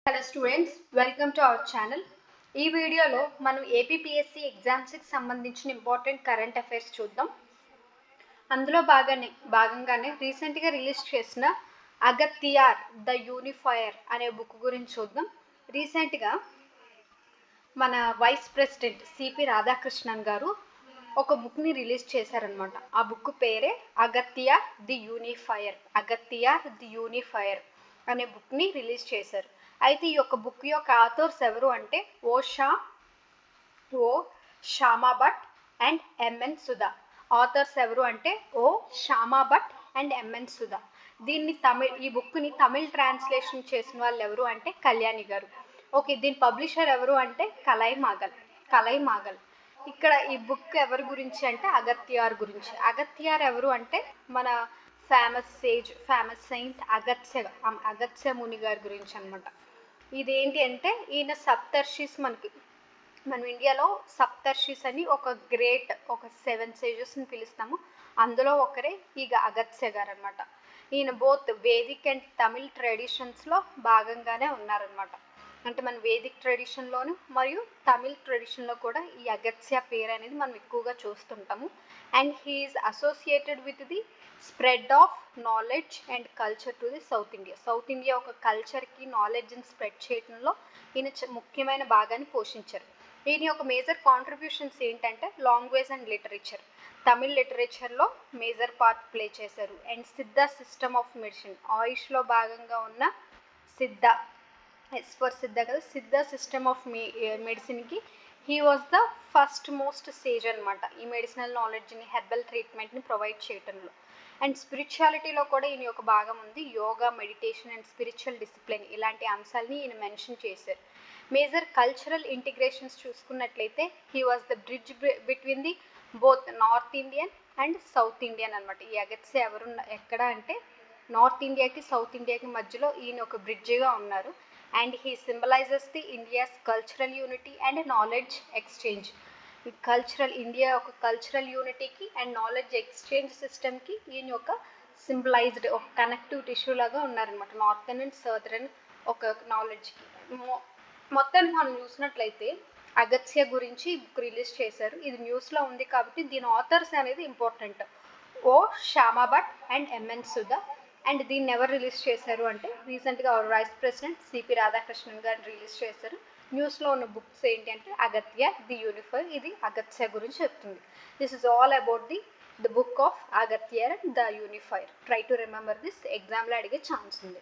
Hello students, welcome to our channel. ఈ వీడియోలో మనం ఏపీపీఎస్సీ ఎగ్జామ్స్కి సంబంధించిన ఇంపార్టెంట్ కరెంట్ అఫైర్స్ చూద్దాం. అందులో భాగంగానే రీసెంట్గా రిలీజ్ చేసిన అగత్యార్ ద యూనిఫైయర్ అనే బుక్ గురించి చూద్దాం. రీసెంట్గా మన వైస్ ప్రెసిడెంట్ సిపి రాధాకృష్ణన్ గారు ఒక బుక్ని రిలీజ్ చేశారనమాట. ఆ బుక్ పేరే అగత్యార్ ది యూనిఫైయర్ అనే బుక్ని రిలీజ్ చేశారు. అయితే ఈ యొక్క బుక్ యొక్క ఆథర్స్ ఎవరు అంటే Shyama Bhat and M N Sudha. Authors ఎవరు అంటే శ్యామా భట్ అండ్ ఎంఎన్ సుధా. ఈ బుక్ని తమిళ్ ట్రాన్స్లేషన్ చేసిన వాళ్ళు ఎవరు అంటే కళ్యాణి గారు. ఓకే, దీని పబ్లిషర్ ఎవరు అంటే కలైమాగల్. ఇక్కడ ఈ బుక్ ఎవరి గురించి అంటే అగత్యార్ గురించి. అగత్యార్ ఎవరు అంటే మన ఫేమస్ సెయింట్ అగత్య ముని గారి గురించి అనమాట. ఇదేంటి అంటే ఈయన సప్తర్షిస్, మన ఇండియాలో సప్తర్షిస్ అని ఒక 7 sagesని పిలుస్తాము. అందులో ఒకరే ఈ అగత్య గారు అనమాట. ఈయన బోత్ వేదిక్ అండ్ తమిళ్ ట్రెడిషన్స్లో భాగంగానే ఉన్నారనమాట. అంటే మన వేదిక్ ట్రెడిషన్లోను మరియు తమిళ్ ట్రెడిషన్లో కూడా ఈ అగత్య పేరు అనేది మనం ఎక్కువగా చూస్తుంటాము. And he is associated with the spread of knowledge and culture to the south India ఒక కల్చర్కి నాలెడ్జ్ని స్ప్రెడ్ చేయడంలో ఈయన ముఖ్యమైన భాగాన్ని పోషించారు. ఈయన యొక్క మేజర్ కాంట్రిబ్యూషన్స్ ఏంటంటే లాంగ్వేజ్ అండ్ లిటరేచర్, తమిళ్ లిటరేచర్లో మేజర్ పార్ట్ ప్లే చేశారు. And Siddha system of medicine, ఆయుష్లో భాగంగా ఉన్న సిద్ధ సిస్టమ్ ఆఫ్ మెడిసిన్కి he was the first most sage అనమాట. ఈ మెడిసినల్ నాలెడ్జ్ని, హెర్బల్ ట్రీట్మెంట్ని ప్రొవైడ్ చేయడంలో. అండ్ స్పిరిచువాలిటీలో కూడా ఈయన యొక్క భాగం ఉంది. Yoga, meditation and spiritual discipline ఇలాంటి అంశాలని ఈయన మెన్షన్ చేశారు. మేజర్ కల్చరల్ ఇంటిగ్రేషన్స్ చూసుకున్నట్లయితే he was the bridge between the both north Indian and south Indian అనమాట. ఈ అగత్య ఎక్కడ అంటే నార్త్ ఇండియాకి సౌత్ ఇండియాకి మధ్యలో ఈయన ఒక బ్రిడ్జిగా ఉన్నారు. And he symbolises the India's cultural unity and knowledge exchange. India ఒక కల్చరల్ యూనిటీకి అండ్ నాలెడ్జ్ ఎక్స్చేంజ్ సిస్టమ్కి ఈయన యొక్క సింబలైజ్డ్ ఒక కనెక్టివ్ టిష్యూ లాగా ఉన్నారనమాట. నార్థన్ అండ్ సదరన్ ఒక నాలెడ్జ్కి. మొత్తానికి మనం చూసినట్లయితే అగత్య గురించి బుక్ రిలీజ్ చేశారు. ఇది న్యూస్లో ఉంది కాబట్టి దీని ఆథర్స్ అనేది important. Shyama Bhat and M N Sudha. And దీన్ని ఎవరు రిలీజ్ చేశారు అంటే రీసెంట్గా వైస్ ప్రెసిడెంట్ సిపి రాధాకృష్ణన్ గారు రిలీజ్ చేశారు. న్యూస్లో ఉన్న బుక్స్ ఏంటి అంటే అగత్య ది యూనిఫైర్, ఇది అగత్య గురించి చెప్తుంది. This is all about the book of Agastya the unifier. Try to remember this, ఎగ్జామ్లో అడిగే ఛాన్స్ ఉంది.